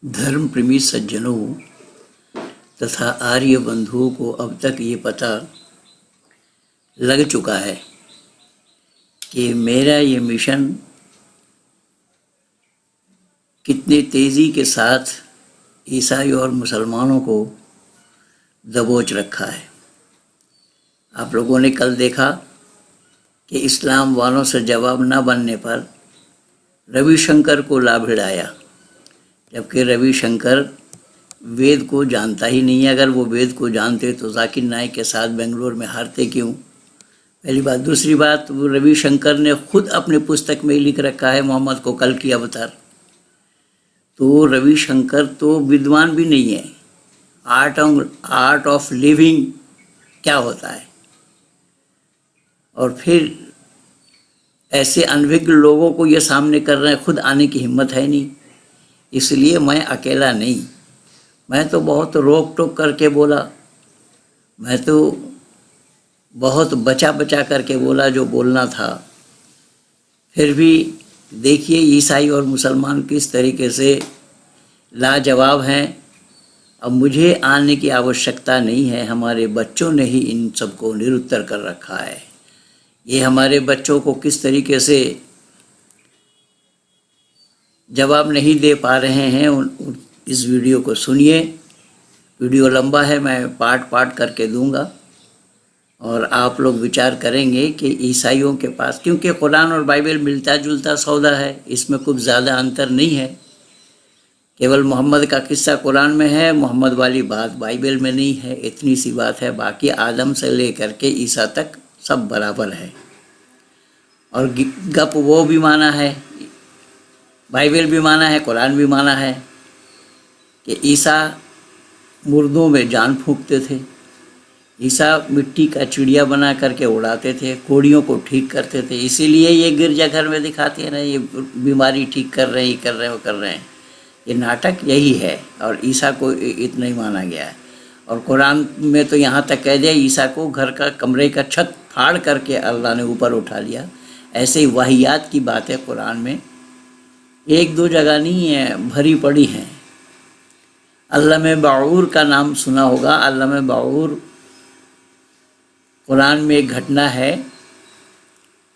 धर्म प्रेमी सज्जनों तथा आर्य बंधुओं को अब तक ये पता लग चुका है कि मेरा ये मिशन कितनी तेज़ी के साथ ईसाई और मुसलमानों को दबोच रखा है। आप लोगों ने कल देखा कि इस्लाम वालों से जवाब न बनने पर रविशंकर को ला भिड़ाया, जबकि रविशंकर वेद को जानता ही नहीं है। अगर वो वेद को जानते तो जाकिर नाइक के साथ बेंगलोर में हारते क्यों? पहली बात। दूसरी बात, वो रविशंकर ने खुद अपने पुस्तक में लिख रखा है मोहम्मद को कल की अवतार। तो रविशंकर तो विद्वान भी नहीं है। आर्ट ऑफ लिविंग क्या होता है, और फिर ऐसे अनभिज्ञ लोगों को ये सामने कर रहे हैं, खुद आने की हिम्मत है नहीं। इसलिए मैं अकेला नहीं, मैं तो बहुत रोक टोक करके बोला, मैं तो बहुत बचा बचा करके बोला जो बोलना था। फिर भी देखिए ईसाई और मुसलमान किस तरीके से लाजवाब हैं। अब मुझे आने की आवश्यकता नहीं है, हमारे बच्चों ने ही इन सबको निरुत्तर कर रखा है। ये हमारे बच्चों को किस तरीके से जवाब नहीं दे पा रहे हैं, इस वीडियो को सुनिए। वीडियो लंबा है, मैं पार्ट करके दूंगा और आप लोग विचार करेंगे कि ईसाइयों के पास, क्योंकि कुरान और बाइबल मिलता जुलता सौदा है, इसमें कुछ ज़्यादा अंतर नहीं है। केवल मोहम्मद का किस्सा कुरान में है, मोहम्मद वाली बात बाइबल में नहीं है, इतनी सी बात है। बाकी आदम से लेकर के ईसा तक सब बराबर है। और गप वो भी माना है, बाइबल भी माना है, कुरान भी माना है कि ईसा मुर्दों में जान फूंकते थे, ईसा मिट्टी का चिड़िया बना करके उड़ाते थे, कोड़ियों को ठीक करते थे। इसीलिए ये गिरजाघर में दिखाते हैं ना, ये बीमारी ठीक कर रहे हैं, ये कर रहे हैं, वो कर रहे हैं। ये नाटक यही है, और ईसा को इतना ही माना गया है। और कुरान में तो यहाँ तक कह दिया, ईसा को घर का कमरे का छत फाड़ करके अल्लाह ने ऊपर उठा लिया। ऐसे ही वाहियात की बात है कुरान में, एक दो जगह नहीं है, भरी पड़ी हैं। अल्लाह बाऊर का नाम सुना होगा। अल्लाह बाऊर कुरान में एक घटना है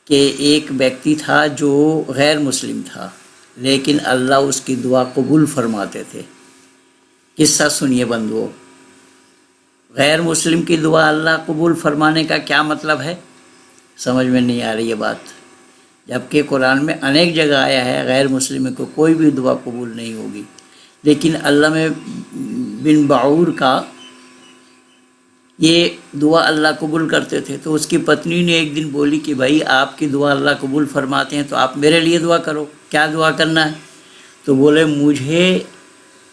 कि एक व्यक्ति था जो गैर मुस्लिम था, लेकिन अल्लाह उसकी दुआ कबूल फरमाते थे। किस्सा सुनिए बंधुओं। गैर मुस्लिम की दुआ अल्लाह कबूल फरमाने का क्या मतलब है, समझ में नहीं आ रही है बात। जबकि कुरान में अनेक जगह आया है गैर मुस्लिम को कोई भी दुआ कबूल नहीं होगी। लेकिन अल्लाह बिन बाऊर का ये दुआ अल्लाह कबूल करते थे। तो उसकी पत्नी ने एक दिन बोली कि भाई आपकी दुआ अल्लाह कबूल फरमाते हैं तो आप मेरे लिए दुआ करो। क्या दुआ करना है? तो बोले मुझे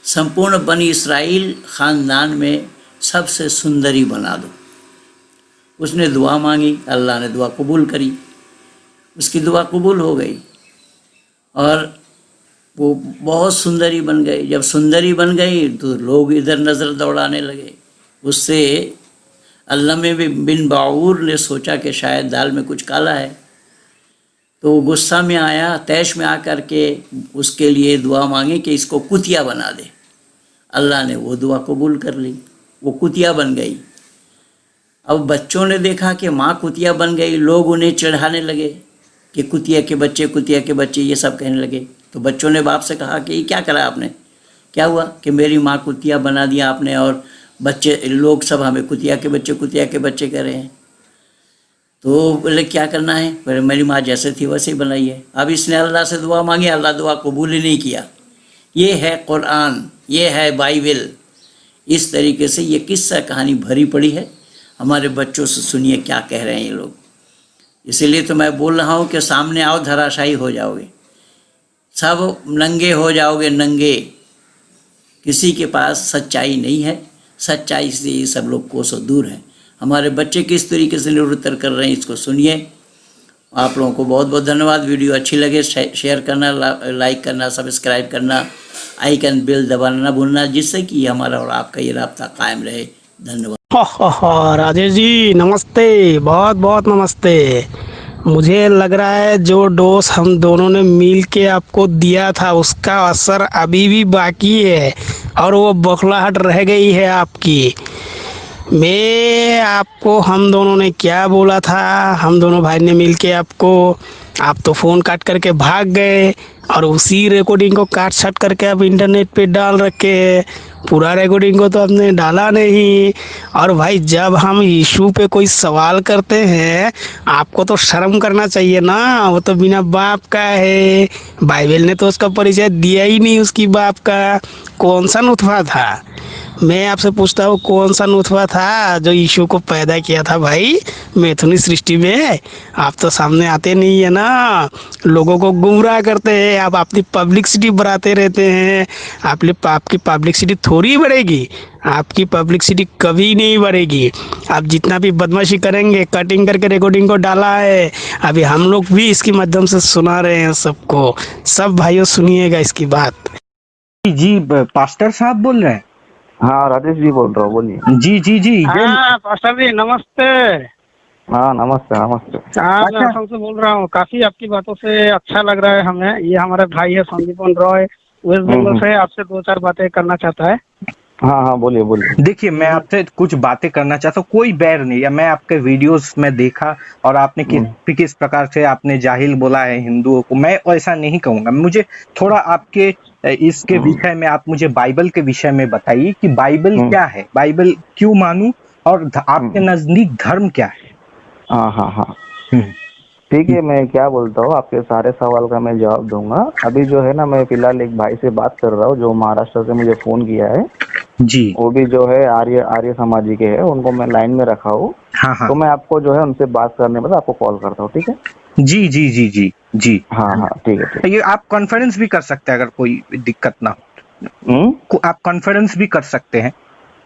संपूर्ण बनी इसराइल ख़ानदान में सबसे सुंदरी बना दो। उसने दुआ मांगी, अल्लाह ने दुआ कबूल करी, उसकी दुआ कबूल हो गई और वो बहुत सुंदरी बन गई। जब सुंदरी बन गई तो लोग इधर नज़र दौड़ाने लगे। उससे अल्लाह बिन बाऊर ने सोचा कि शायद दाल में कुछ काला है, तो वो गुस्सा में आया, तैश में आकर के उसके लिए दुआ मांगी कि इसको कुतिया बना दे। अल्लाह ने वो दुआ कबूल कर ली, वो कुतिया बन गई। अब बच्चों ने देखा कि माँ कुतिया बन गई, लोग उन्हें चढ़ाने लगे कि कुतिया के बच्चे, ये सब कहने लगे। तो बच्चों ने बाप से कहा कि ये क्या करा आपने, क्या हुआ कि मेरी माँ कुतिया बना दिया आपने, और बच्चे लोग सब हमें कुतिया के बच्चे कह रहे हैं। तो बोले क्या करना है? बोले मेरी माँ जैसे थी वैसे ही बनाई है। अब इसने अल्लाह से दुआ मांगी, अल्लाह दुआ कबूल ही नहीं किया। ये है कुरान, ये है बाइबल। इस तरीके से ये किस्सा कहानी भरी पड़ी है। हमारे बच्चों से सुनिए क्या कह रहे हैं ये लोग। इसीलिए तो मैं बोल रहा हूँ कि सामने आओ, धराशायी हो जाओगे, सब नंगे हो जाओगे, नंगे। किसी के पास सच्चाई नहीं है, सच्चाई से ये सब लोग कोसों दूर हैं। हमारे बच्चे किस तरीके से निरुत्तर कर रहे हैं, इसको सुनिए। आप लोगों को बहुत बहुत धन्यवाद। वीडियो अच्छी लगे शेयर करना, लाइक करना, सब्सक्राइब करना, आइकन बेल दबाना ना भूलना, जिससे कि हमारा और आपका ये राब्ता कायम रहे। धन्यवाद। राजेश जी नमस्ते, बहुत बहुत नमस्ते। मुझे लग रहा है जो डोज हम दोनों ने मिल के आपको दिया था उसका असर अभी भी बाकी है और वो बौखलाहट रह गई है आपकी। मैं आपको हम दोनों ने क्या बोला था, हम दोनों भाई ने मिल के आपको, आप तो फ़ोन काट करके भाग गए और उसी रिकॉर्डिंग को काट छाट करके आप इंटरनेट पे डाल रखे हैं। पूरा रिकॉर्डिंग को तो आपने डाला नहीं। और भाई जब हम यीशु पे कोई सवाल करते हैं आपको तो शर्म करना चाहिए ना, वो तो बिना बाप का है। बाइबल ने तो उसका परिचय दिया ही नहीं उसकी बाप का। कौन सा नुतफा था? मैं आपसे पूछता हूँ कौन सा नुतफा था जो यीशु को पैदा किया था भाई मैथुनी सृष्टि में? आप तो सामने आते नहीं है ना, लोगों को गुमराह करते हैं, आप अपनी पब्लिसिटी बढ़ाते रहते हैं। आपकी पब्लिसिटी थोड़ी बढ़ेगी, आपकी पब्लिसिटी कभी नहीं बढ़ेगी। आप जितना भी बदमाशी करेंगे, कटिंग करके रिकॉर्डिंग को डाला है, अभी हम लोग भी इसके माध्यम से सुना रहे हैं सबको। सब भाइयों सुनिएगा इसकी बात। जी पास्टर साहब बोल रहे हैं? हाँ राजेश जी बोल रहा हूँ, बोलिए। जी जी जी हाँ पास्टर जी नमस्ते। हाँ नमस्ते नमस्ते। हाँ मैं अच्छा। असम से बोल रहा हूँ। काफी आपकी बातों से अच्छा लग रहा है हमें। ये हमारे भाई है संदीपन रॉय, वेस्ट बंगाल से, आपसे 2-4 बातें करना चाहता है। हाँ हाँ बोलिए बोलिए। देखिए मैं आपसे कुछ बातें करना चाहता हूँ, कोई बैर नहीं है। मैं आपके वीडियोस में देखा और आपने किस प्रकार से आपने जाहिल बोला है हिंदुओं को, मैं ऐसा नहीं कहूंगा। मुझे थोड़ा आपके इसके विषय में आप मुझे बाइबल के विषय में बताइए कि बाइबल क्या है, बाइबल क्यों मानूं और आपके नजदीक धर्म क्या है। हाँ हाँ हाँ ठीक है, मैं क्या बोलता हूँ, आपके सारे सवाल का मैं जवाब दूंगा। अभी जो है ना, मैं फिलहाल एक भाई से बात कर रहा हूँ जो महाराष्ट्र से मुझे फोन किया है जी। वो भी जो है आर्य आर्य समाजी के है, उनको मैं लाइन में रखा हूँ। हाँ हाँ तो मैं आपको जो है उनसे बात करने बाद आपको कॉल करता हूँ, ठीक है? जी जी जी जी जी। हाँ हाँ ठीक है ठीक ये आप कॉन्फ्रेंस भी कर सकते हैं अगर कोई दिक्कत ना है। आप कॉन्फ्रेंस भी कर सकते हैं।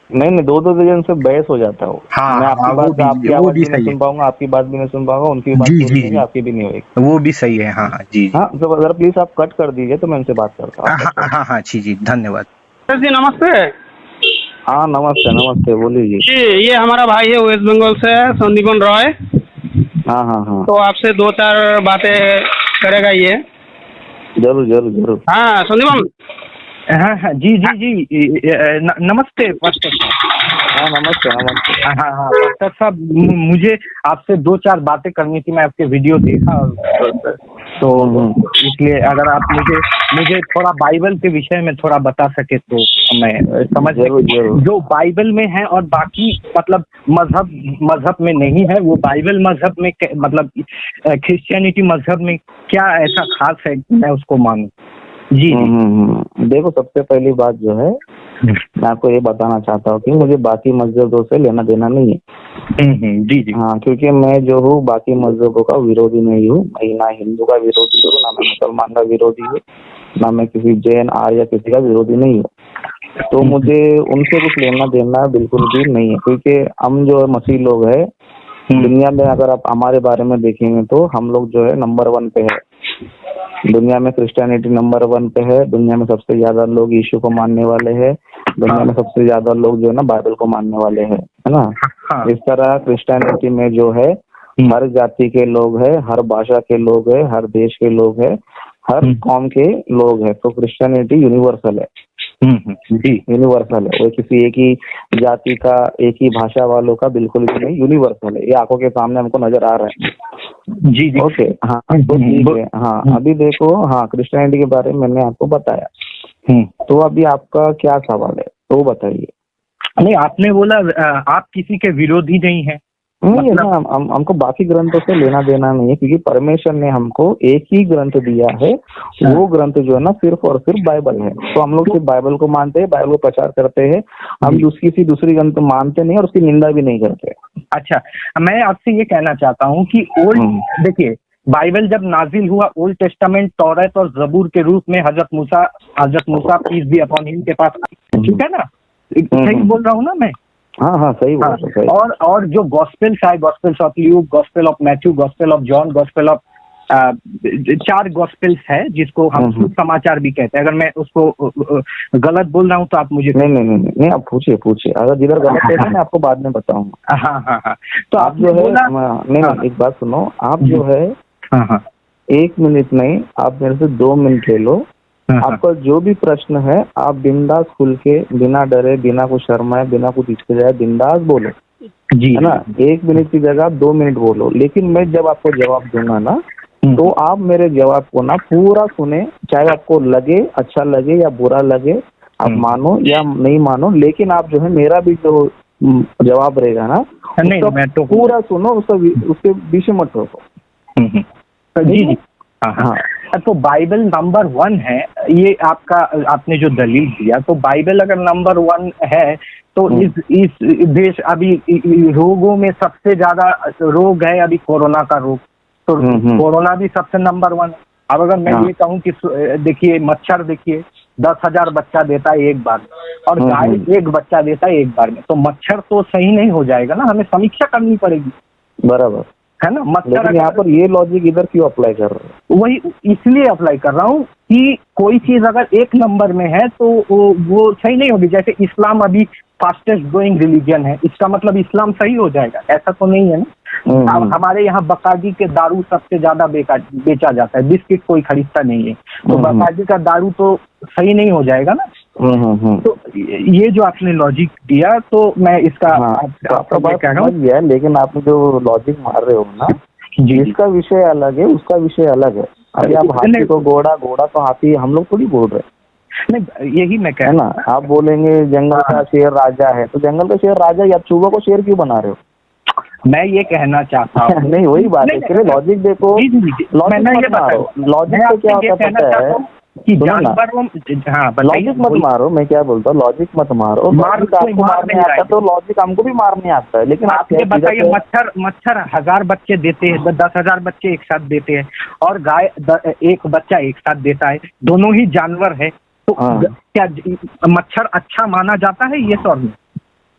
नहीं नहीं, दो जन से बहस हो जाता है वो। हाँ मैं आपकी हाँ, बात आपकी वो आवाज भी भी नहीं सही है। सुन पाऊंगा, आपकी बात भी नहीं सुन पाऊंगा, उनकी बात जी पूरी जी नहीं होगी, जी, आपकी भी नहीं होगी। वो भी सही है। हाँ हाँ जी जी। हाँ तो अगर प्लीज आप कट कर दीजिए तो मैं उनसे बात करता हूँ, आप हाँ कट कर हाँ हाँ जी जी, धन्यवाद। जी नमस्ते हाँ नमस्ते नमस्ते, बोलिए जी। जी। ये हमारा भाई है वेस्ट बंगाल से, संदीपन रॉय। हाँ हाँ हाँ तो आपसे 2-4 बातें करेगा ये। जरूर जरूर जरूर। हाँ संदीपन। हाँ हाँ जी जी जी, नमस्ते पास्टर साहब। हाँ नमस्ते नमस्ते। हाँ हाँ पास्टर साहब, मुझे आपसे 2-4 बातें करनी थी। मैं आपके वीडियो देखा तो इसलिए अगर आप मुझे थोड़ा बाइबल के विषय में थोड़ा बता सके तो मैं समझ जरूर जरूर। जो बाइबल में है और बाकी मतलब मजहब में नहीं है, वो बाइबल मजहब में मतलब क्रिश्चियनिटी मजहब में क्या ऐसा खास है कि मैं उसको मानूं। जी जी। देखो, सबसे पहली बात जो है मैं आपको ये बताना चाहता हूँ कि मुझे बाकी मस्जिदों से लेना देना नहीं है। जी जी। हाँ, क्योंकि मैं जो हूँ बाकी मस्जिदों का विरोधी नहीं हूँ। मैं ना हिंदू का विरोधी हूँ, ना मैं मुसलमान का विरोधी हूँ, ना मैं किसी जैन आर्य किसी का विरोधी नहीं हूँ। तो मुझे उनसे कुछ लेना देना बिल्कुल भी नहीं है, क्योंकि हम जो मसीह लोग हैं दुनिया में, अगर आप हमारे बारे में देखेंगे तो हम लोग जो है नंबर 1 पे है दुनिया में। क्रिश्चियनिटी नंबर 1 पे है दुनिया में। सबसे ज्यादा लोग यीशु को मानने वाले हैं दुनिया में। सबसे ज्यादा लोग जो है ना बाइबल को मानने वाले हैं, है ना? इस तरह क्रिश्चियनिटी में जो है हर जाति के लोग हैं, हर भाषा के लोग हैं, हर देश के लोग हैं, हर कौम के लोग हैं। तो क्रिश्चियनिटी यूनिवर्सल है। जी यूनिवर्सल है, वो किसी एक ही जाति का, एक ही भाषा वालों का बिल्कुल भी नहीं, यूनिवर्सल है। ये आंखों के सामने हमको नजर आ रहा है। जी जी। ओके हाँ तो ठीक है। हाँ अभी देखो, हाँ क्रिश्चियनिटी के बारे में मैंने आपको बताया। तो अभी आपका क्या सवाल है तो बताइए। नहीं, आपने बोला आप किसी के विरोधी नहीं है। नहीं ना, हमको बाकी ग्रंथों से लेना देना नहीं है, क्योंकि परमेश्वर ने हमको एक ही ग्रंथ दिया है। वो ग्रंथ जो है ना सिर्फ और सिर्फ बाइबल है। तो हम लोग सिर्फ बाइबल को मानते हैं, बाइबल को प्रचार करते हैं। हम किसी दूसरी ग्रंथ मानते नहीं और उसकी निंदा भी नहीं करते। अच्छा, मैं आपसे ये कहना चाहता हूँ कि ओल्ड देखिए, बाइबल जब नाजिल हुआ, ओल्ड टेस्टामेंट तौरात और जबूर के रूप में हजरत मूसा पीस भी अपॉन हिम के पास, ठीक है ना? सही बोल रहा हूँ ना मैं? हाँ हाँ सही बोल रहे। और जो गॉस्पेल्स है, gospels of Luke, gospel of Matthew, gospel of John, gospel of 4 gospels है जिसको हम सुसमाचार भी कहते हैं। अगर मैं उसको गलत बोल रहा हूँ तो आप मुझे नहीं, आप पूछिए अगर जिधर गलत है मैं आपको बाद में बताऊंगा। हाँ। तो आप जो है नहीं, एक बात सुनो, आप जो है 1 मिनट नहीं, आप मेरे से 2 मिनट ले लो। आपका जो भी प्रश्न है आप बिंदास खुल के, बिना डरे, बिना कुछ शर्माए, बिना कुछ हिचकिचाए बिंदास बोलो जी, है ना। 1 मिनट की जगह आप 2 मिनट बोलो, लेकिन मैं जब आपको जवाब दूंगा ना तो आप मेरे जवाब को ना पूरा सुने, चाहे आपको लगे अच्छा लगे या बुरा लगे, आप मानो या नहीं मानो, लेकिन आप जो है मेरा भी जो जवाब रहेगा ना मैं तो पूरा सुनो, उसके बीच मत रोको। जी। हाँ। तो बाइबल नंबर 1 है, ये आपने जो दलील दिया, तो बाइबल अगर नंबर 1 है तो इस देश अभी रोगों में सबसे ज्यादा रोग है अभी कोरोना का रोग, तो कोरोना भी सबसे नंबर 1 है। अब अगर मैं ये कहूँ कि देखिए मच्छर, देखिए 10,000 बच्चा देता है एक बार में, और गाय 1 बच्चा देता है एक बार में, तो मच्छर तो सही नहीं हो जाएगा ना, हमें समीक्षा करनी पड़ेगी, बराबर है ना। लेकिन यहाँ पर ये लॉजिक इधर क्यों अप्लाई कर रहे हो? वही इसलिए अप्लाई कर रहा हूँ कि कोई चीज अगर 1 नंबर में है तो वो सही नहीं होगी। जैसे इस्लाम अभी फास्टेस्ट ग्रोइंग रिलीजन है, इसका मतलब इस्लाम सही हो जाएगा, ऐसा तो नहीं है ना। अब हमारे यहाँ बकाजी के दारू सबसे ज्यादा बेचा जाता है, बिस्किट कोई खरीदता नहीं है, तो बकाजी का दारू तो सही नहीं हो जाएगा ना। तो ये जो आपने लॉजिक दिया, तो मैं इसका आपका बात समझ गया, लेकिन आप जो लॉजिक मार रहे हो ना, इसका विषय अलग है, उसका विषय अलग है। अभी आप हाथी को घोड़ा, घोड़ा तो हाथी, हम लोग थोड़ी बोल रहे। नहीं, यही मैं कह रहा ना। आप बोलेंगे जंगल का शेर राजा है, तो जंगल का शेर राजा है, आप चूहा को शेर क्यों बना रहे हो? मैं ये कहना चाहता हूँ नहीं, वही बात है। चलिए लॉजिक देखो, लॉजिक से क्या होता है कि जानवरों, हाँ लॉजिक मत मारो, मैं क्या बोलता हूँ, लॉजिक मत मारो। आपको मारने आता है तो लॉजिक हमको भी मारने आता है, लेकिन आप ये बताइए, मच्छर 1000 बच्चे देते हैं, 10,000 बच्चे एक साथ देते हैं, और गाय 1 बच्चा एक साथ देता है, दोनों ही जानवर है, तो क्या मच्छर अच्छा माना जाता है? ये सवाल।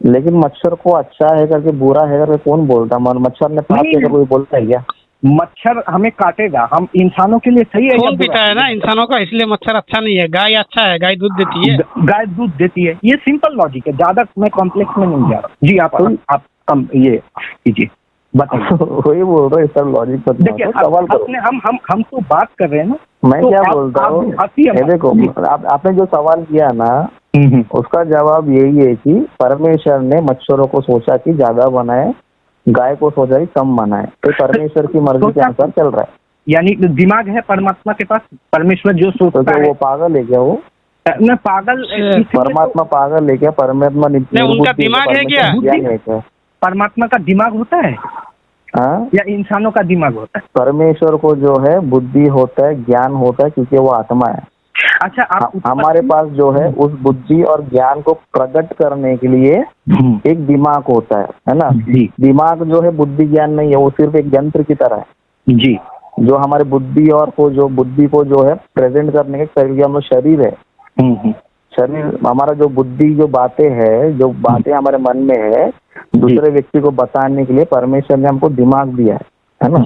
लेकिन मच्छर को अच्छा है करके बुरा है करके कौन बोलता? मच्छर ने पाप किया कोई बोलता है क्या? मच्छर हमें काटेगा, हम इंसानों के लिए सही है, खून पीता है ना इंसानों का, इसलिए मच्छर अच्छा नहीं है। गाय अच्छा है, गाय दूध देती है, गाय दूध देती है। ये सिंपल लॉजिक है, ज्यादा मैं कॉम्प्लेक्स में नहीं जा रहा। जी आप ये कीजिए, बताइए। वही बोल रहे सब लॉजिक पर। देखिए, सवाल अपने हम तो बात कर रहे हैं ना। मैं तो क्या बोलता हूँ, देखो आपने जो सवाल किया ना, उसका जवाब यही है कि परमेश्वर ने मच्छरों को सोचा कि ज्यादा बनाए, गाय को सोचा कि कम बनाए, तो परमेश्वर की मर्जी के अनुसार चल रहा है। यानी दिमाग है परमात्मा के पास, परमेश्वर जो सोचता है। वो पागल है क्या? वो मैं पागल, परमात्मा पागल है क्या? परमात्मा उनका दिमाग है क्या? परमात्मा का दिमाग होता है या इंसानों का दिमाग होता है? परमेश्वर को जो है बुद्धि होता है, ज्ञान होता है, क्योंकि वो आत्मा है। अच्छा, हमारे पास जो है उस बुद्धि और ज्ञान को प्रकट करने के लिए एक दिमाग होता है ना। दिमाग जो है बुद्धि ज्ञान नहीं है, वो सिर्फ एक यंत्र की तरह है जी, जो हमारे बुद्धि को जो है प्रेजेंट करने के हम लोग शरीर है। शरीर हमारा जो बुद्धि, जो बातें हमारे मन में है, दूसरे व्यक्ति को बताने के लिए परमेश्वर ने हमको दिमाग दिया है ना।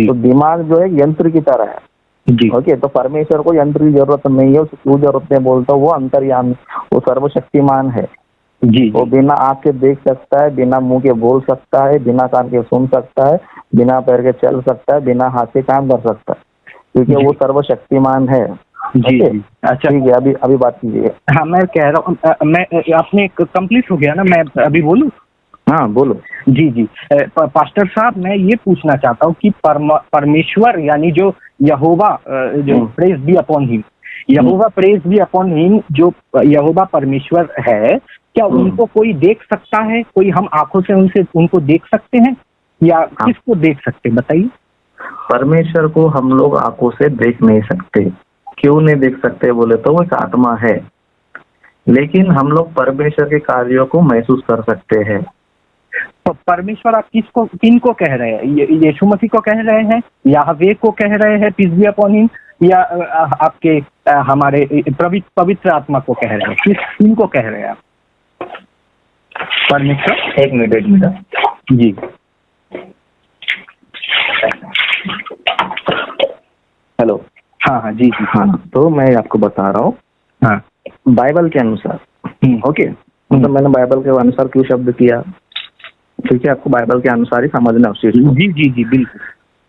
तो दिमाग जो है यंत्र की तरह है जी। ओके, तो परमेश्वर को यंत्र की जरूरत नहीं है, उसको क्यों जरूरत नहीं बोलता, वो अंतर्यामी, वो सर्वशक्तिमान है जी। वो बिना आँख के देख सकता है, बिना मुंह के बोल सकता है, बिना कान के सुन सकता है, बिना पैर के चल सकता है, बिना हाथ से काम कर सकता है, क्योंकि वो सर्वशक्तिमान है जी। अच्छा, ठीक है, अभी बात कीजिए। हाँ, मैं कह रहा हूँ, मैं आपने कंप्लीट हो गया ना, मैं अभी बोलूँ? हाँ बोलो। जी। पास्टर साहब, मैं ये पूछना चाहता हूँ कि परमेश्वर यानी जो यहोवा, जो praise be upon him, Jehovah praise be upon him, जो यहोवा परमेश्वर है, क्या उनको कोई देख सकता है? कोई हम आंखों से उनको देख सकते हैं या किसको देख सकते, बताइए। परमेश्वर को हम लोग आंखों से देख नहीं सकते। क्यों नहीं देख सकते बोले तो वो एक आत्मा है, लेकिन हम लोग परमेश्वर के कार्यों को महसूस कर सकते हैं। तो परमेश्वर आप किनको कह रहे हैं? यीशु मसीह को कह रहे हैं, याहवे को कह रहे हैं, पीस बी अपॉन हिम, या आपके हमारे पवित्र आत्मा को कह रहे हैं? किनको कह रहे हैं आप? परमेश्वर, एक मिनट जी। हेलो। हाँ हाँ, जी जी। हाँ, तो मैं आपको बता रहा हूँ, हाँ। बाइबल के अनुसार, ओके, हम्म। मतलब मैंने बाइबल के अनुसार क्यों शब्द किया, क्योंकि आपको बाइबल के अनुसार ही समझना है उस चीज को। जी जी जी, बिल्कुल।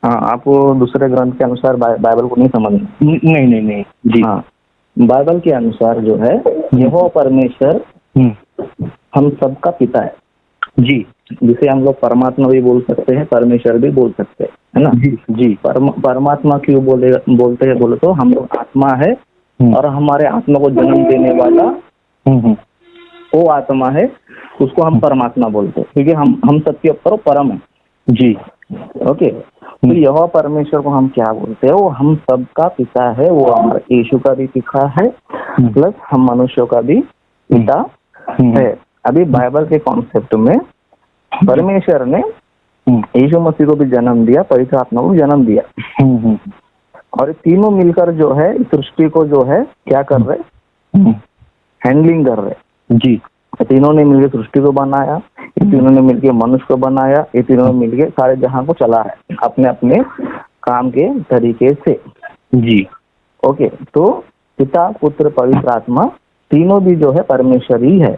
हाँ, आपको दूसरे ग्रंथ के अनुसार बाइबल को नहीं समझना। नहीं नहीं नहीं जी। हाँ, बाइबल के अनुसार जो है, यहोवा परमेश्वर हम सबका पिता है जी जिसे हम लोग परमात्मा भी बोल सकते हैं, परमेश्वर भी बोल सकते हैं, है ना। जी जी। परमात्मा क्यों बोलते हैं बोले तो हम लोग आत्मा है और हमारे आत्मा को जन्म देने वाला वो आत्मा है, उसको हम परमात्मा बोलते हैं, क्योंकि हम सबके ऊपर परम है। जी। ओके, तो यहोवा परमेश्वर को हम क्या बोलते हैं, वो हम सबका पिता है, वो हमारे यीशु का भी पिता है, प्लस हम मनुष्यों का भी पिता है। अभी बाइबल के कॉन्सेप्ट में परमेश्वर ने यीशु मसीह को भी जन्म दिया, पवित्र आत्मा को भी जन्म दिया, और ये तीनों मिलकर जो है इस सृष्टि को जो है क्या कर रहे, हैंडलिंग कर रहे। जी। ये तीनों ने मिलकर सृष्टि को बनाया, ये तीनों ने मिलकर मनुष्य को बनाया, ये तीनों ने मिलकर सारे जहां को चला है अपने अपने काम के तरीके से। जी। ओके, तो पिता पुत्र पवित्र आत्मा तीनों भी जो है परमेश्वर ही है।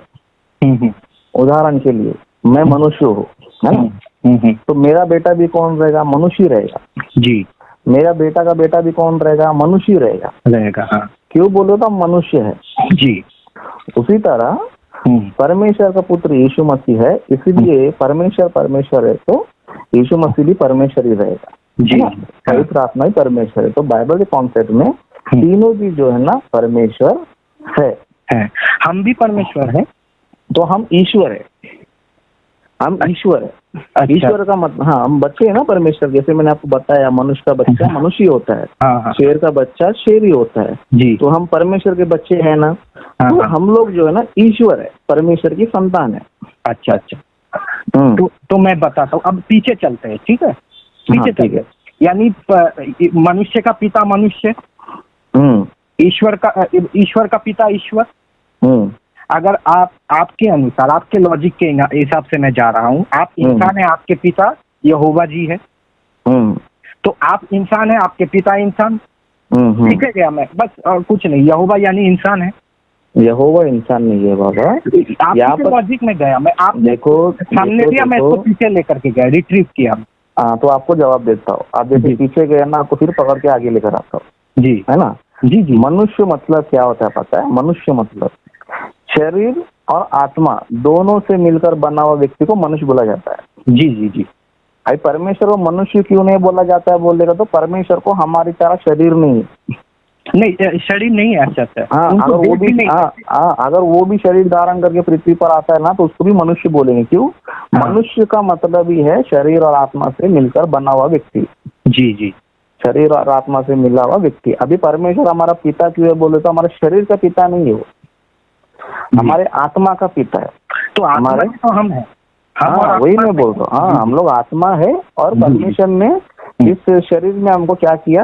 उदाहरण के लिए मैं मनुष्य हूँ, है ना, तो मेरा बेटा भी कौन रहेगा, मनुष्य रहेगा। जी। मेरा बेटा का बेटा भी कौन रहेगा, मनुष्य रहेगा। हाँ। क्यों बोलो तो मनुष्य है। जी। उसी तरह परमेश्वर का पुत्र यीशु मसीह है, इसलिए परमेश्वर है, तो यीशु मसीह भी परमेश्वर ही रहेगा। जी। पवित्र आत्मा ही परमेश्वर है। तो बाइबल के कॉन्सेप्ट में तीनों भी जो है ना परमेश्वर है। हम भी परमेश्वर है, तो हम ईश्वर है, हम ईश्वर है। अच्छा। ईश्वर का मतलब, हाँ, हम बच्चे हैं ना परमेश्वर। जैसे मैंने आपको बताया, मनुष्य का बच्चा मनुष्य ही होता है, हाँ। शेर का बच्चा शेर ही होता है। जी। तो हम परमेश्वर के बच्चे हैं ना, तो हम लोग जो है ना ईश्वर है, परमेश्वर की संतान है। अच्छा अच्छा। तो मैं बताता हूँ, अब पीछे चलते हैं, ठीक है, पीछे ठीक है। यानी मनुष्य का पिता मनुष्य, ईश्वर का पिता ईश्वर। अगर आपके अनुसार, आपके लॉजिक के हिसाब से मैं जा रहा हूँ, आप इंसान है, आपके पिता यहोवा जी है, तो आप इंसान है, आपके पिता इंसान, ठीक है क्या, मैं बस और कुछ नहीं, यहोवा यानी इंसान है। यहोवा इंसान नहीं है बाबा, आपके लॉजिक में गया मैं, आप देखो सामने दिया, मैं इसको पीछे लेकर के गया, रिट्रीव किया। हाँ, तो आपको जवाब देता हूँ। आप जैसे पीछे गए ना, आपको फिर पकड़ के आगे लेकर आता हूँ। जी, है ना। जी जी। मनुष्य मतलब क्या होता है पता है? मनुष्य मतलब शरीर और आत्मा दोनों से मिलकर बना हुआ व्यक्ति को मनुष्य बोला जाता है। जी जी जी। भाई, परमेश्वर को मनुष्य क्यों नहीं बोला जाता है बोलेगा तो परमेश्वर को हमारी तरह शरीर नहीं है। नहीं, शरीर नहीं है। अच्छा अच्छा। हाँ, अगर वो भी शरीर धारण करके पृथ्वी पर आता है ना, तो उसको भी मनुष्य बोलेंगे। क्यों? मनुष्य का मतलब ही है शरीर और आत्मा से मिलकर बना हुआ व्यक्ति। जी जी। शरीर और आत्मा से मिला हुआ व्यक्ति। अभी परमेश्वर हमारा पिता क्यों है बोले तो हमारे शरीर का पिता नहीं है, वो हमारे आत्मा का पिता है। तो हमारे तो हम हैं। हाँ, वही मैं बोल रहा हूँ। हाँ, हम लोग आत्मा है, और परमेश्वर ने इस शरीर में हमको क्या किया,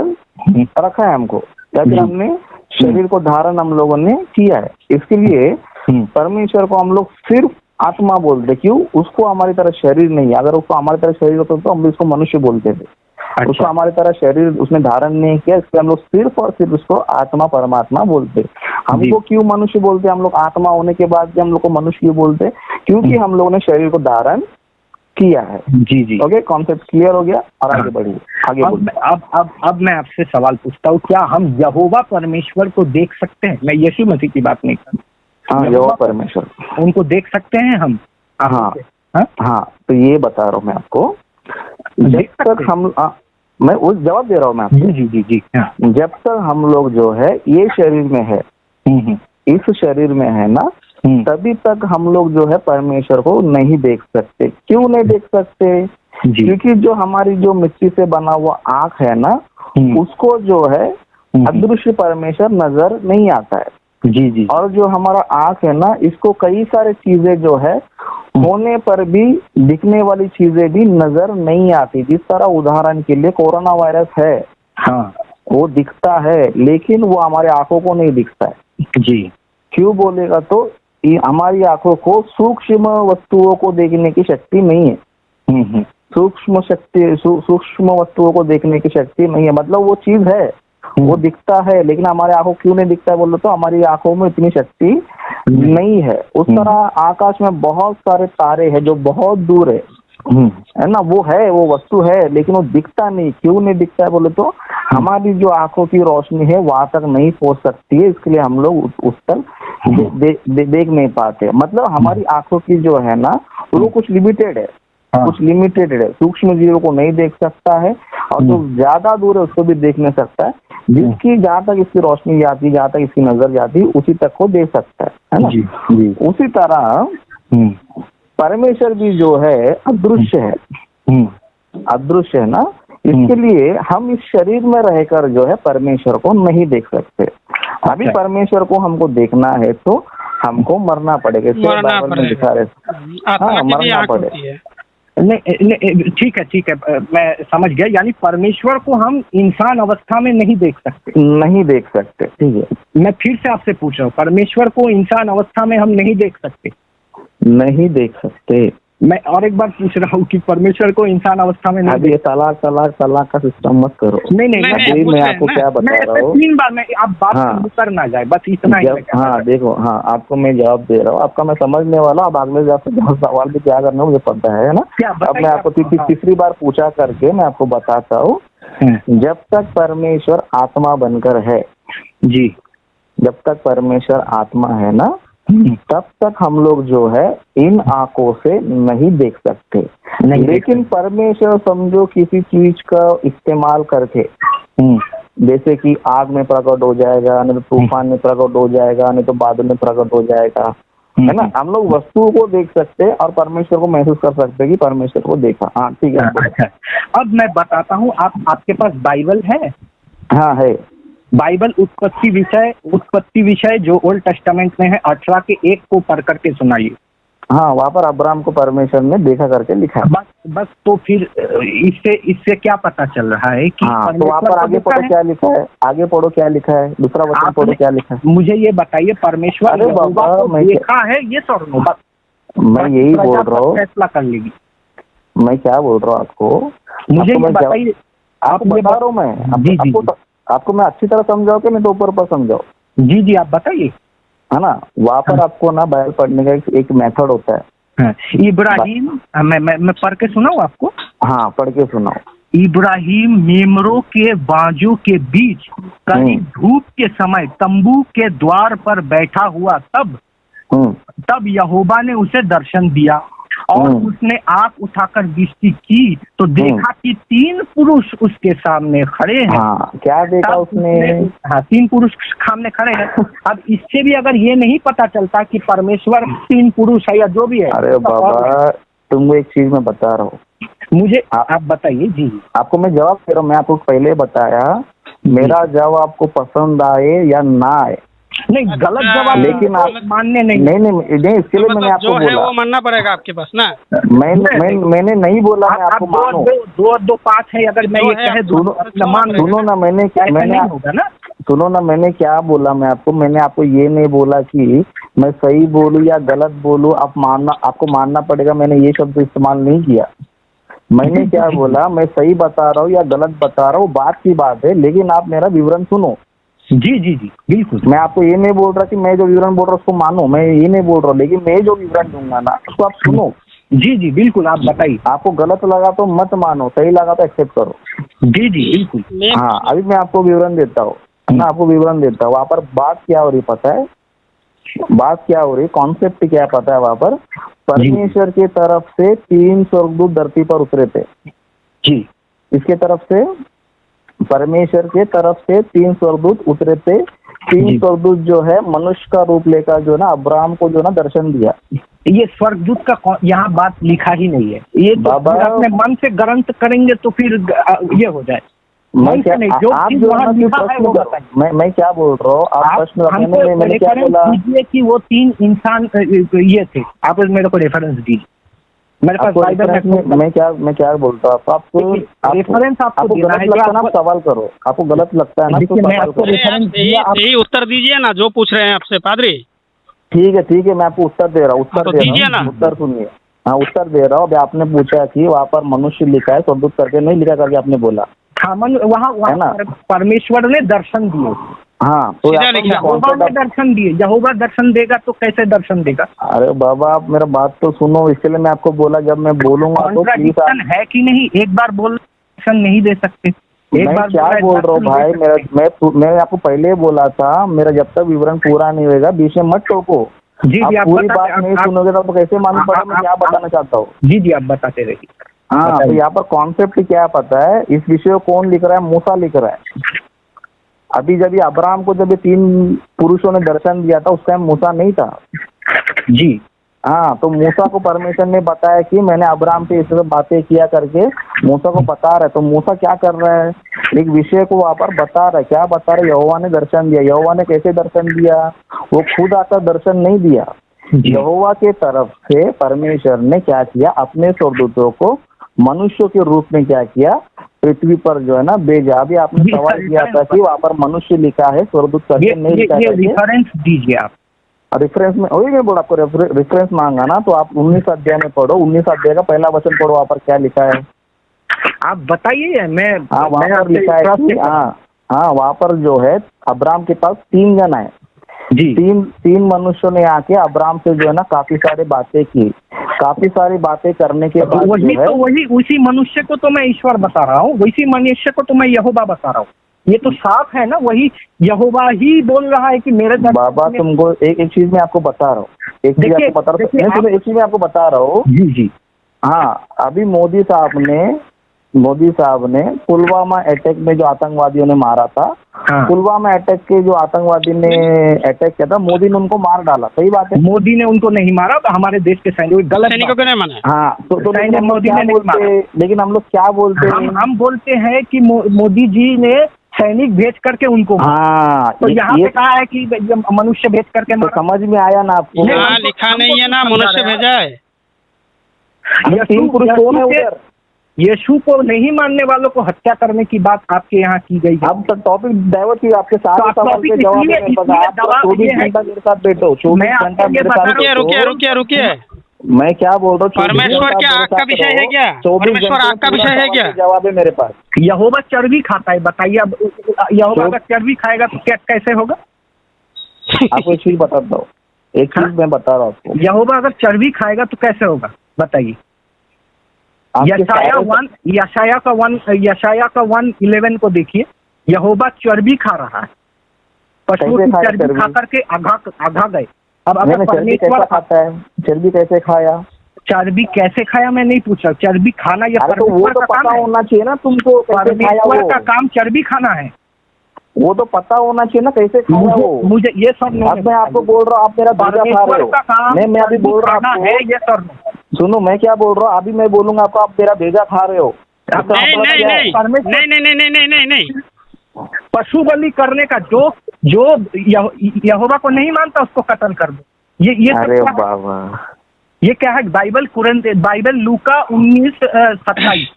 रखा है हमको, या फिर हमने शरीर को धारण हम लोगों ने किया है। इसके लिए परमेश्वर को हम लोग सिर्फ आत्मा बोलते। क्यों? उसको हमारी तरह शरीर नहीं है। अगर उसको हमारी तरह शरीर होता तो हम इसको मनुष्य बोलते थे। अच्छा। उसको हमारी तरह शरीर उसने धारण नहीं किया, इसलिए हम लोग सिर्फ और सिर्फ उसको आत्मा परमात्मा बोलते। हमको क्यों मनुष्य बोलते? हम लोग आत्मा होने के बाद भी हम लोग को मनुष्य क्यों बोलते? क्योंकि हम लोगों ने शरीर को धारण किया है। जी जी। ओके, कॉन्सेप्ट क्लियर हो गया। और आगे बढ़िए, आगे अब मैं आपसे सवाल पूछता हूँ, क्या हम यहोवा परमेश्वर को देख सकते हैं? मैं यीशु मसीह की बात नहीं कर रहा। हाँ, यहोवा परमेश्वर उनको देख सकते हैं हम? हाँ, तो ये बता रहा हूँ मैं आपको। जब तक हम मैं उस जवाब दे रहा हूँ मैं आपको। जी जी जी। जब तक हम लोग जो है ये शरीर में है, इस शरीर में है ना, तभी तक हम लोग जो है परमेश्वर को नहीं देख सकते। क्यों नहीं देख सकते? क्योंकि जो हमारी जो मिट्टी से बना हुआ आँख है ना, उसको जो है अदृश्य परमेश्वर नजर नहीं आता है। जी जी। और जो हमारा आँख है ना, इसको कई सारे चीजें जो है होने पर भी दिखने वाली चीजें भी नजर नहीं आती। जिस तरह उदाहरण के लिए कोरोना वायरस है, हाँ, वो दिखता है, लेकिन वो हमारे आंखों को नहीं दिखता है। जी। क्यों बोलेगा तो हमारी आंखों को सूक्ष्म वस्तुओं को देखने की शक्ति नहीं है। सूक्ष्म वस्तुओं को देखने की शक्ति नहीं है। मतलब वो चीज है, वो दिखता है, लेकिन हमारे आंखों क्यों नहीं दिखता है बोलो तो हमारी आंखों में इतनी शक्ति नहीं है। उस तरह आकाश में बहुत सारे तारे हैं जो बहुत दूर है ना, वो है, वो वस्तु है, लेकिन वो दिखता नहीं। क्यों नहीं दिखता है बोले तो हमारी जो आंखों की रोशनी है वहां तक नहीं पहुंच सकती है, इसके लिए हम लोग उस तक देख नहीं पाते। मतलब हमारी आंखों की जो है ना वो कुछ लिमिटेड है, कुछ लिमिटेड है। सूक्ष्म जीवों को नहीं देख सकता है, और जो ज्यादा दूर है उसको भी देख नहीं सकता है। जिसकी जहाँ तक इसकी रोशनी जाती, जहाँ तक इसकी नजर जाती, उसी तक को देख सकता है ना। जी। उसी तरह परमेश्वर भी जो है अदृश्य है, अदृश्य है ना। इसके लिए हम इस शरीर में रहकर जो है परमेश्वर को नहीं देख सकते। अभी परमेश्वर को हमको देखना है तो हमको मरना पड़ेगा, बाइबल में लिखा रहता। हाँ, मरना पड़ेगा। नहीं, ठीक है, मैं समझ गया। यानी परमेश्वर को हम इंसान अवस्था में नहीं देख सकते, नहीं देख सकते। ठीक है, मैं फिर से आपसे पूछ रहा हूँ, परमेश्वर को इंसान अवस्था में हम नहीं देख सकते, नहीं देख सकते। मैं और एक बार पूछ रहा हूँ कि परमेश्वर को इंसान अवस्था में नहीं। अब ये तलाक का सिस्टम मत करो। नहीं, मैं आपको क्या बता रहा हूँ, 3 बार मैं आप बात कर ना जाए, बस इतना ही। हाँ देखो, हाँ आपको मैं जवाब दे रहा हूँ, आपका मैं समझने वाला हूँ। अब अगले सवाल भी क्या करना मुझे पता है ना। अब मैं आपको तीसरी बार पूछा करके मैं आपको बताता हूँ। जब तक परमेश्वर आत्मा बनकर है, जी, जब तक परमेश्वर आत्मा है ना, तब तक हम लोग जो है इन आंखों से नहीं देख सकते। लेकिन परमेश्वर समझो किसी चीज का इस्तेमाल करके, जैसे कि आग में प्रकट हो जाएगा, नहीं तो तूफान में प्रकट हो जाएगा, नहीं तो बादल में प्रकट हो जाएगा, है ना। हम लोग वस्तुओं को देख सकते हैं और परमेश्वर को महसूस कर सकते हैं कि परमेश्वर को देखा। हाँ ठीक है। अच्छा, अब मैं बताता हूँ, आपके पास बाइबल है? हाँ है। बाइबल उत्पत्ति विषय जो ओल्ड टेस्टामेंट में है 18 के 1 को पढ़ करके सुनाइए। हाँ, वहाँ पर अब्राहम को परमेश्वर ने देखा करके लिखा है। बस तो फिर इससे क्या पता चल रहा है कि तो वहाँ पर आगे पढ़ो क्या लिखा है, आगे पढ़ो क्या लिखा है, दूसरा वचन पढ़ो क्या लिखा है। मुझे ये बताइए, परमेश्वर ने देखा है ये सर? मैं यही बोल रहा हूँ, फैसला कर लेगी। मैं क्या बोल रहा हूँ आपको, मुझे बताइए। आपको बता रहा हूँ मैं, आपको मैं अच्छी तरह समझाओ कि नहीं तो ऊपर समझाओ? जी, आप बताइए, है ना। वहाँ पर आपको ना बाइबल पढ़ने का एक मेथड होता है। इब्राहिम, मैं पढ़ के सुनाऊं आपको? हाँ, पढ़ के सुनाओ। इब्राहिम मेमरों के बाजों के बीच कहीं धूप के समय तंबू के द्वार पर बैठा हुआ, तब यहोवा ने उसे दर्शन दिया और उसने आंख उठाकर दृष्टि की तो देखा कि 3 पुरुष उसके सामने खड़े हैं। हाँ, क्या देखा उसने? हाँ, 3 पुरुष सामने खड़े हैं। अब इससे भी अगर ये नहीं पता चलता कि परमेश्वर 3 पुरुष है या जो भी है। अरे बाबा, तुमको एक चीज मैं बता रहा हूँ, मुझे आप बताइए। जी, आपको मैं जवाब दे रहा हूँ। मैं आपको पहले बताया, मेरा जवाब आपको पसंद आए या ना आए, नहीं गलत जवाब, लेकिन आप मानने नहीं। इसके लिए मैंने आपको बोला वो मानना पड़ेगा आपके पास ना। मैंने नहीं बोला मैं आपको मानो। 2 5 है, अगर मैं ये कहे सुनो ना, मैंने क्या बोला मैं आपको ये नहीं बोला कि मैं सही बोलूं या गलत बोलूं, आपको मानना पड़ेगा, मैंने ये शब्द इस्तेमाल नहीं किया। मैंने क्या बोला, मैं सही बता रहा हूँ या गलत बता रहा हूँ, बात की बात है, लेकिन आप मेरा विवरण सुनो। जी, बिल्कुल। मैं आपको ये नहीं बोल रहा कि मैं जो विवरण बोल रहा हूँ उसको मानो, मैं ये नहीं बोल रहा, लेकिन मैं जो विवरण दूंगा ना उसको आप सुनो। जी, बिल्कुल, आप बताइए। आपको गलत लगा तो मत मानो, सही लगा तो एक्सेप्ट करो। जी, बिल्कुल। हाँ, अभी मैं आपको विवरण देता हूँ, वहाँ पर बात क्या हो रही पता है? बात क्या हो रही, कॉन्सेप्ट क्या पता है? वहाँ पर परमेश्वर की तरफ से 3 स्वर्गदूत धरती पर उतरे थे। जी, इसके तरफ से परमेश्वर के तरफ से 3 स्वर्गदूत उतरे थे। 3 स्वर्गदूत जो है मनुष्य का रूप लेकर जो ना अब्राहम को जो ना दर्शन दिया। ये स्वर्गदूत का यहाँ बात लिखा ही नहीं है। ये तो अपने मन से ग्रंथ करेंगे तो फिर ये हो जाए। मैं क्या मैं क्या बोल रहा हूँ, आप प्रश्न मैंने क्या बोला कि वो 3 इंसान ये थे। आप मेरे को रेफरेंस दीजिए, मेरे पास बाइबल में। मैं क्या बोलता हूँ आपको रेफरेंस आपको गलत लगता है ना, आप सवाल करो। आपको गलत लगता है ना तो मैं आपको रेफरेंस दिया, यही उत्तर दीजिए ना जो पूछ रहे हैं आपसे पादरी। ठीक है, मैं आपको उत्तर दे रहा हूँ, उत्तर सुनिए। हाँ, उत्तर दे रहा हूँ। अभी आपने पूछा कि वहाँ पर मनुष्य लिखा है, स्वर्गदूत करके नहीं लिखा करके आपने बोला। हाँ वहाँ है ना? परमेश्वर ने दर्शन दिए। हाँ, तो सीधा यहाँ पर लिखा। यहोवा ने दर्शन दिए, यहोवा दर्शन देगा तो कैसे दर्शन देगा? अरे बाबा, आप मेरा बात तो सुनो, इसके लिए मैं आपको बोला जब मैं बोलूंगा तो प्लीज आप। कॉन्ट्राडिक्शन है कि नहीं? एक बार बोल दर्शन नहीं दे सकते, एक मैं बार क्या बोला बोल रहा हूँ दर्शन भाई, दे सकते। मैं आपको पहले ही बोला था, मेरा जब तक विवरण पूरा नहीं होगा बीच में मत टोको। जी आप जी, आप पूरी बताते- बात नहीं आप- सुनोगे तो आपको कैसे मालूम पड़ा मैं क्या बताना चाहता हूँ। जी जी, आप बताते रहिए। हाँ, तो बताइए। यहाँ पर कॉन्सेप्ट क्या पता है, इस विषय को कौन लिख रहा है? मूसा लिख रहा है। अभी जब ये अब्राहम को जब ये 3 पुरुषों ने दर्शन दिया था, उस टाइम मूसा नहीं था। जी हाँ, तो मूसा को परमेश्वर ने बताया कि मैंने अब्राहम से इस तरह बातें किया करके मूसा को बता रहा है। तो मूसा क्या कर रहा है, एक विषय को वहाँ पर बता रहा है। क्या बता रहा है? यहोवा ने दर्शन दिया। यहोवा ने कैसे दर्शन दिया? वो खुद आकर दर्शन नहीं दिया। यहोवा के तरफ से परमेश्वर ने क्या किया, अपने स्वर्गदूतों को मनुष्यों के रूप में क्या किया, पृथ्वी पर जो है ना भेजा। अभी आपने जी, सवाल सर, किया था कि वहाँ पर मनुष्य लिखा है, स्वर्गदूत करके नहीं लिखा ये करके। रिफरेंस दीजिए आप। रेफरेंस में वही मैं बोला आपको, रेफरेंस मांगा ना, तो आप 19 अध्याय में पढ़ो, 19 अध्याय का पहला वचन पढ़ो, वहाँ पर क्या लिखा है। आप बताइए। मैं हाँ, वहाँ मैं पर आपसे लिखा है विश्वास कि नहीं करता। हाँ, वहाँ पर जो है अब्राहम के पास 3 जन है। जी तीन मनुष्यों ने आके अब्राहम से जो है ना काफी सारी बातें की। काफी सारी बातें करने के बाद वही जो है, तो वही उसी मनुष्य को तो मैं ईश्वर बता रहा हूँ, उसी मनुष्य को तो मैं यहोवा बता रहा हूँ। ये तो साफ है ना, वही यहोवा ही बोल रहा है कि मेरे दर्शन बाबा में- तुमको एक चीज मैं आपको बता रहा हूँ, एक चीज देखिए- आपको बता रहा देखिए हूँ, आप- एक चीज मैं आपको बता रहा हूँ। जी जी हाँ, अभी मोदी साहब ने पुलवामा अटैक में जो आतंकवादियों ने मारा था, हाँ। पुलवामा अटैक के जो आतंकवादी ने अटैक किया था, मोदी ने उनको मार डाला। सही बात है। मोदी ने उनको नहीं मारा, तो हमारे देश के सैनिक गलत सैनिकों बात को है। नहीं माना। हाँ, तो सैनिक लेकिन हम लोग मोदी क्या ने नहीं बोलते, लेकिन हम लोग क्या बोलते हैं? हम बोलते हैं कि मोदी जी ने सैनिक भेज करके उनको मारा। हाँ, तो यहाँ ये पे कहा है कि ये मनुष्य भेज करके तो मारा। समझ में आया ना आपको? नहीं, हाँ, हमको- लिखा हमको नहीं है ना, क्यों समझा मनुष्य रहे हैं? भेजा है। ये 3 पुरुष कौन है उधर? यीशु को नहीं मानने वालों को हत्या करने की बात आपके यहाँ की गई है। अब तक टॉपिक डाइवर्ट की, आपके सारे तो आप सवाल टॉपिक के जवाब इसलिए- मेरे पास। इसलिए आप जवाब 24 ये है घंटा मेरे साथ बैठो, मैं 24 आपको घंटा ये मेरे बता साथ रहा हूँ- रुकिए बैठो। रुकिए। मैं क्या बोल रहा हूँ, 24 परमेश्वर घंटा क्या मेरे आपका साथ विषय रहो, है क्या? 24 परमेश्वर घंटे आपका पूरा विषय है सवाल क्या? के जवाब है मेरे पास। यहोवा चर्बी खाता है, बताइए अब यहोवा अगर चर्बी खाएगा तो क्या कैसे होगा? आपको एक चीज बताता हूँ, एक चीज मैं बता रहा हूँ आपको। यहोवा अगर चर्बी खाएगा तो कैसे होगा, बताइए। आपके यशाया सारे- का 1:11 को देखिए, यहोवा चर्बी खा रहा है, पशुओं कैसे की खाया चर्बी चर्बी? खा करके आघा गए। अब मैंने अगर चर्बी कैसा परमेश्वर खाता है, चर्बी कैसे खाया? चर्बी कैसे खाया मैं नहीं पूछ रहा, चर्बी खाना ये अरे तो वो परमेश्वर तो का काम पता है। होना चाहिए ना तुमको, कैसे खाया परमेश्वर वो? का काम चर्बी खाना है। वो तो पता होना चाहिए ना कैसे खाया वो। मुझे ये सब नहीं अब मैं आपको बोल रहा हूँ, आप मेरा भेजा खा रहे परमेश्वर हो। का काम मैं अभी बोल रहा खाना हूँ है, आपको, ये सब नहीं। सुनो मैं क्या बोल रहा हूँ, अभी मैं बोलूंगा आपको, आप मेरा भेजा खा रहे हो। इसका नहीं मतलब नहीं क्या है? नहीं परमेश्वर- नहीं नहीं नहीं नहीं नहीं नहीं। पशु बलि करने का जो यहोवा को नहीं मानता उसको कत्ल कर दो। ये सब अरे क्या है? बाबा, ये क्या है? बाइबल लूका 19:27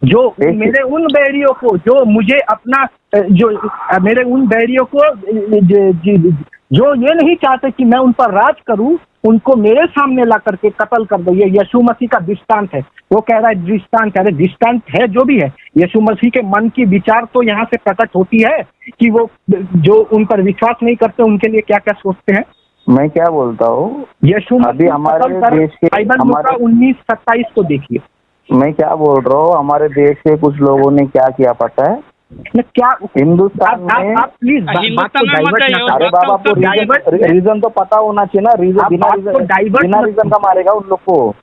जो देखिए। मेरे उन बैरियों को जो मुझे अपना मेरे उन बैरियों को जो ये नहीं चाहते कि मैं उन पर राज करूं, उनको मेरे सामने ला करके कत्ल कर दो। ये यीशु मसीह का दृष्टांत है। वो कह रहा है दृष्टांत, कह रहे दृष्टांत है जो भी है। यीशु मसीह के मन की विचार तो यहाँ से प्रकट होती है कि वो जो उन पर विश्वास नहीं करते उनके लिए क्या क्या सोचते हैं। मैं क्या बोलता हूँ, यीशु अभी हमारे देश के- बाइबल लूका 19:27 को देखिए। मैं क्या बोल रहा हूँ, हमारे देश के कुछ लोगों ने क्या किया पता है? मैं क्या हिंदुस्तान में, आप प्लीज हिंदुस्तान में मत जाइए, अरे बात का बाबा आपको उत्तर डाइवर्ट- रीजन तो पता होना चाहिए ना। रीजन आप बिना बात को डाइवर्ट बिना मत- रीजन का मारेगा उन लोग को,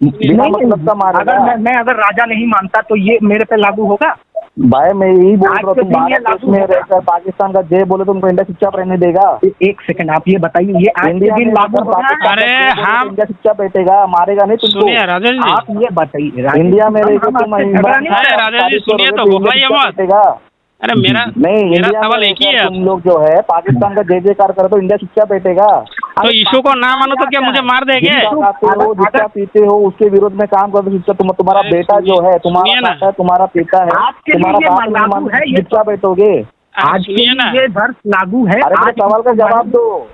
बिना मतलब का मारेगा। अगर मैं अगर राजा नहीं मानता तो ये मेरे पे लागू होगा? भाई मैं यही बोल आज रहा हूँ, के तुम दिन ये भारत देश लागू में होगा। रहकर पाकिस्तान का जय बोले तुमको इंडिया चुपचाप रहने देगा? एक सेकंड, आप ये बताइए, ये आज के इंडिया दिन में लागू रहकर होगा? पाकिस्तान का अरे जय बोले तो हम- इंडिया चुपचाप बैठेगा, मारेगा नहीं तुमको। सुनिए राजेश जी, आप ये बताइए, इंडिया में रहकर हम तुम आपसे इमरान झगड़ा नहीं खान कर अरे रहे। राजेश जी, तारीफ सुनिए करोगे तो इंडिया घबराइए चुपचाप मत। बैठेगा? अरे मेरा नहीं, मेरा इंडिया सवाल में एक ही है। रहकर तुम लोग जो है पाकिस्तान का जय जयकार करे तो इंडिया चुपचाप बैठेगा? तो यीशु को ना मानो तो क्या मुझे मार देंगे? जिसका खाते हो, जिसका पीते हो, उसके विरोध में काम करो चुपचाप। तुम्हारा अरे बेटा जो है, तुम्हारा सुनिए ना। चाचा है, तुम्हारा पिता है, आज के लिए तुम्हारा ये बाप नहीं लागू मानता, है, ये चुपचाप बैठोगे? आप आज के सुनिए ना, लिए ये धर्म लागू है। अरे मेरे आज सवाल का जवाब दो।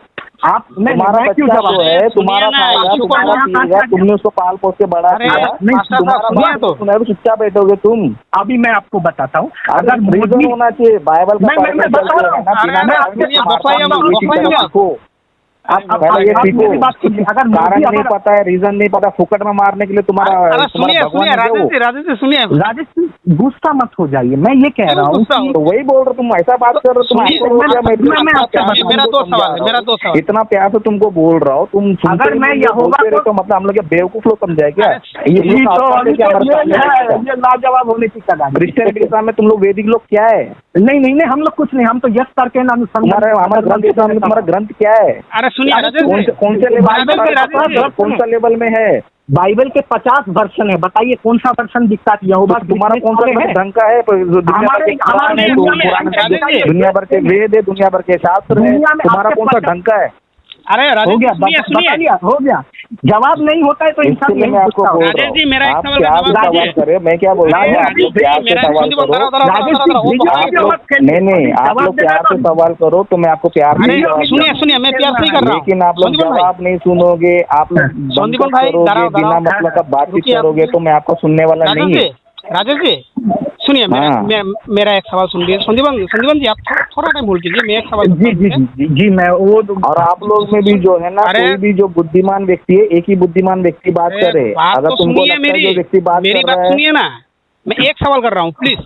आप तुम्हारा मैं क्यों बच्चा जवाब जो है तुम्हारा सुनिए ना, खाएगा, ईशु को तुम्हारा ना- पिएगा, तुमने उसको पाल पोस के बड़ा अरे, किया, नहीं, तुम्हारा सुनिए बात तो। सुना है तो चुपचाप बैठोगे तुम। अभी मैं आपको बताता हूँ, अगर अगर रीजन मोदी होना चाहिए, बाइबल का मैं पर्पस बता चलते रहा हैं ना, हूँ। बिना अरे, कारण के सुनिए, मारता बफाइया नहीं, मत, ये चीज़ बफाइया मत। सीखो। आप पहले ये आप सीखो। मेरी बात सुनिए, अगर कारण मोदी नहीं पता है, रीजन नहीं पता, फुकट में मारने के लिए तुम्हारा अरे सुनिए भगवान सुनिए है क्या वो? राजेश जी सुनिए। राजेश जी गुस्सा मत हो जाइए, मैं ये कह रहा हूँ गुस्सा कि हो? तो वही बोल रहे हो, तुम ऐसा बात कर रहे हो, तुम सुनिए, आपको बोल रहे हो, मैं आपसे प्यार से बताऊं, मेरा तुमको दो सवाल है, समझा मेरा रहा दो हूँ। सवाल। इतना प्यार से तुमको बोल रहा हूँ, तुम सुनते अगर मैं नहीं, यहोवा बोलते को- रहते हो, मतलब हम लोग क्या बेवकूफ लोग समझाए क्या? अरे, ये लोग तो आपका अभी क्या तो हमारे सामने देखता है? ये लाजवाब होने की कगार है। क्रिश्चियनिटी के सामने तुम लोग वैदिक लोग क्या है? नहीं हम लोग कुछ नहीं, हम तो यस करके ना तुम्हारे हमारे ग्रंथ के सामने तुम्हारा ग्रंथ क्या है? अरे सुनिए राजेश जी, कौन से लेवल राजेश जी, राजेश जी। कौन सा लेवल में है? बाइबल के 50 वर्षन है, बताइए कौन सा वर्षन दिखता है यहोवा तुम्हारा कौन सा है? ढंग का है? दुनिया भर के कुरान है, तो दुनिया में कुरान राजेश जी। है, दुनिया भर के वेद है, दुनिया भर के शास्त्र है, दुनिया में तुम्हारा आपके कौन सा 50 ढंग का है? अरे हो राजेश जी गया, सुनिए बता सुनिए। दिया, हो गया। जवाब नहीं होता है तो इंसान इसलिए नहीं मैं आपको पूछता बोल होगा। रहा राजेश जी, मेरा हूँ, एक आप सवाल का प्यार से जवाब सवाल दीजिए। करे, मैं क्या बोल रहा अरे हूँ, आप राजेश लोग जी, प्यार से मेरा सवाल सुनिए, करो। राजेश जी, वो वीडियो बताइए। वीडियो मत खेलिए। नहीं, आप जवाब लोग देना प्यार से तो- सवाल करो तो मैं आपको प्यार से अरे जवाब सुनिए दूंगा। सुनिए, मैं प्यार से ही कर रहा हूँ। लेकिन आप लोग संदीप भाई, जवाब नहीं सुनोगे, आप लोग संदीप बंकट भाई, करोगे, डराओ, बिना डराओ। मतलब का बातचीत रुकिए आप। करोगे तो मैं आपको सुनने वाला राजेश नहीं जी, है। राजेश जी सुनिए, हाँ। मेरा एक सवाल सुन लीजिए। संदीपन जी, आप थोड़ा टाइम होल्ड कीजिए, मैं एक सवाल जी पूछता जी हूँ, जी जी मैं वो और आप लोग में भी जो है ना, अरे- कोई भी जो बुद्धिमान व्यक्ति है, एक ही बुद्धिमान व्यक्ति बात अरे, करे। बात अगर तो तुमको सुनिए, लगता है जो व्यक्ति बात मेरी कर बात रहा है, सुनिए ना। मैं एक सवाल कर रहा हूँ, प्लीज।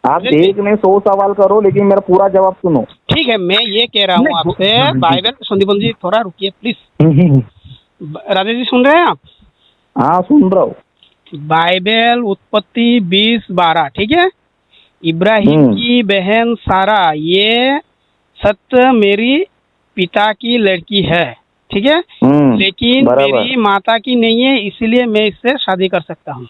आप राजेश जी। एक नहीं 100 सवाल करो, लेकिन मेरा पूरा जवाब सुनो। ठीक है, मैं ये कह रहा हूँ नहीं, आपसे, बाइबल, संदीपन जी थोड़ा रुकिए प्लीज। राजेश जी सुन रहे हैं आप? हाँ, सुन रहा हूँ। बाइबल उत्पत्ति 20:12, ठीक है। इब्राहिम की बहन सारा, ये सत्य मेरी पिता की लड़की है, ठीक है, लेकिन बराबर। मेरी माता की नहीं है, इसलिए मैं इससे शादी कर सकता हूँ।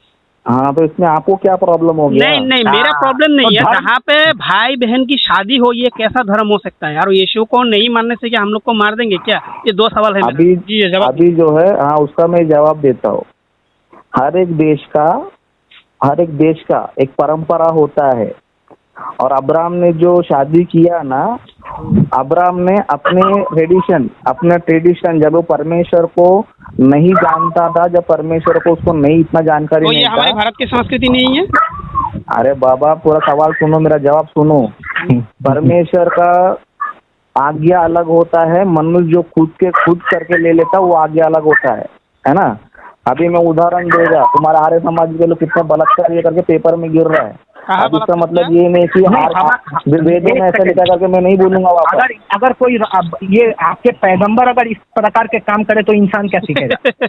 हाँ, तो इसमें आपको क्या प्रॉब्लम हो गया? नहीं नहीं, मेरा प्रॉब्लम नहीं है। तो धर्म- जहाँ पे भाई बहन की शादी हो, ये कैसा धर्म हो सकता है यार? यीशु को नहीं मानने से क्या हम लोग को मार देंगे क्या? ये दो सवाल है मेरा। अभी जी ये जवाब। अभी जो है, हाँ, उसका मैं जवाब देता हूँ। हर एक देश का एक परंपरा होता है, और अब्राहम ने जो शादी किया ना, अब्राहम ने अपने ट्रेडिशन, जब वो परमेश्वर को नहीं जानता था, जब परमेश्वर को उसको नहीं इतना जानकारी तो नहीं ये हमारे था। भारत की संस्कृति नहीं है? अरे बाबा, पूरा सवाल सुनो, मेरा जवाब सुनो। परमेश्वर का आज्ञा अलग होता है, मनुष्य जो खुद करके ले लेता वो आज्ञा अलग होता है ना। अभी मैं उदाहरण देगा, तुम्हारे आर्य समाज के लोग कितने बलात्कार ये करके पेपर में गिर रहा है। कहाँ अब इसका बलात्कार मतलब किया? ये नहीं कि वेदों में ऐसा लिखा करके मैं नहीं बोलूंगा वापस। अगर कोई ये आपके पैगंबर अगर इस प्रकार के काम करे तो इंसान क्या सीखेगा?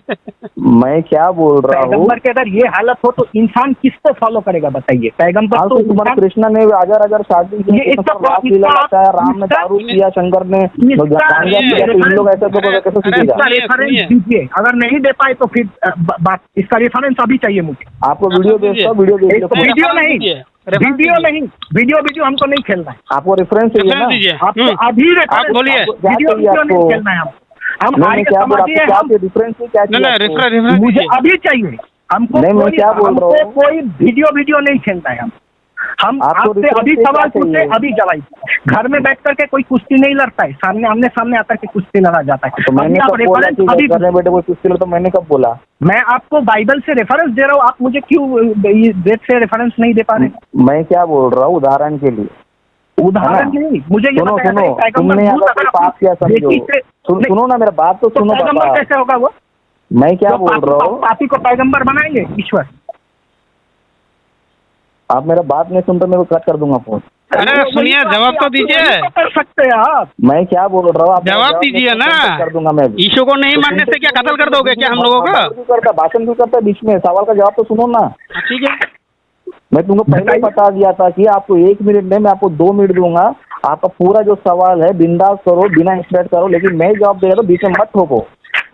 मैं क्या बोल रहा हूँ, पैगंबर के अगर ये हालत हो तो इंसान किसको फॉलो करेगा बताइए? पैगंबर हाँ, तो तो तुम्हारे इंसान- कृष्ण ने हजार साथी की, ये इसका- रासलीला रचा है, राम ने दारू किया, शंकर ने गांजा पिया, तो इन लोग ऐसे तो कैसे सीखेगा? इसका सुनिए, रेफरेंस सुनिए। दीजिए, अगर नहीं दे पाए तो फिर बात, इसका रेफरेंस अभी चाहिए मुझे। आपको वीडियो भेजता हूँ, वीडियो भेज दो। रेफरेंस वीडियो नहीं, दीजिए, रेफरेंस वीडियो दीजिए। नहीं, वीडियो हमको नहीं खेलना है। आपको रेफरेंस चाहिए रेफरेंस ना? दीजिए। आपको अभी आप बोलिए। क्या वीडियो चाहिए नहीं आपको? खेलना है हम नहीं, आर्य क्या बोल समाजी हैं, आपको? हम- क्या रेफरेंस क्या नहीं चाहिए नहीं, आपको? रेफरेंस मुझे दीजिए। अभी चाहिए हमको। नहीं, मैं कोई- क्या बोल रहा हूँ? हमको कोई वीडियो नहीं खेलना है। हम आपको आपसे reference अभी क्या सवाल चाहिए? पूछे, अभी जवाब। घर में बैठ करके कोई कुश्ती नहीं लड़ता है, आमने सामने आकर के कुश्ती लड़ा जाता है। तो मैंने अभी आप कब बोला रेफरेंस कि अभी करने बैठे कोई कुछ तो मैंने कब बोला? मैं आपको बाइबल से रेफरेंस दे रहा हूँ, आप मुझे क्यों वेद से रेफरेंस नहीं दे पा रहे? मैं क्या बोल रहा हूँ, उदाहरण के लिए। उदाहरण नहीं, मुझे ये सुनो बताया सुनो, था, पैगंबर तुमने भूत अगर अगर कोई पाप किया समझो, बेटी से- नहीं, सुनो ना, मेरा बात तो तो सुनो पैगंबर बाबा। कैसे होगा वो? मैं क्या जो बोल रहा हूँ, पापी को पैगंबर बनाएंगे ईश्वर? आप मेरा बात नहीं सुनते, मैं कट कर दूंगा फोन। अरे सुनिए, जवाब तो दीजिए। वही तो कर सकते हैं आप। मैं क्या बोल रहा हूँ, आप मेरा जवाब नहीं दीजिए सुनते, ना। कर दूंगा मैं भी। ईशु को नहीं मानने से क्या कत्ल कर दोगे क्या हम लोगों का? क्यों करता, भाषण क्यों करता है बीच में? सवाल का जवाब तो सुनो ना। हाँ, ठीक है। मैं तुमको पहले ही बता दिया था कि आपको 1 मिनट नहीं, मैं आपको 2 मिनट दूंगा। आपका पूरा जो सवाल है बिंदास करो, बिना इंटरप्ट करो, लेकिन मैं जवाब दे रहा हूँ, बीच में मत ठोको।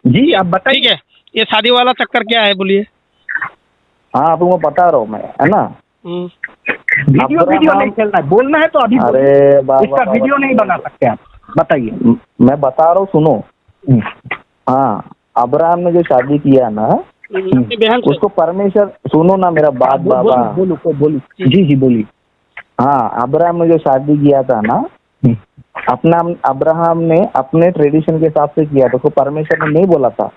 जी आप ठीक बताइए। है, ये शादी वाला चक्कर क्या है बोलिए? हाँ, तुमको बता रहा हूँ मैं, है ना। हम्म। वीडियो नहीं खेलना है, बोलना है तो अभी बोलिए। अरे बाबा, इसका वीडियो नहीं बना सकते आप, बताइए। मैं बता रहा हूँ, सुनो। हाँ, अब्राहम ने जो शादी किया ना, अपनी बहन से। उसको परमेश्वर, सुनो ना मेरा बात बाबा। बोलो। जी बोलिए। हाँ, अब्राहम ने जो शादी किया था ना, अपना अब्राहम ने अपने ट्रेडिशन के हिसाब से किया, तो परमेश्वर ने नहीं बोला था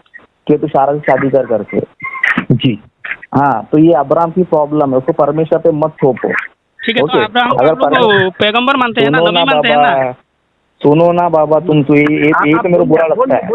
कि तू सारा से शादी कर करके। जी हाँ, तो ये अब्राहम की प्रॉब्लम है, उसको परमेश्वर पे मत थोपो। ठीक है, तो ओके, अब्राहम को अगर आप लोग पैगंबर मानते हैं ना, सुनो नबी ना मानते हैं ना? बाबा, सुनो ना बाबा, तुम तो ये मेरे को बुरा लगता है।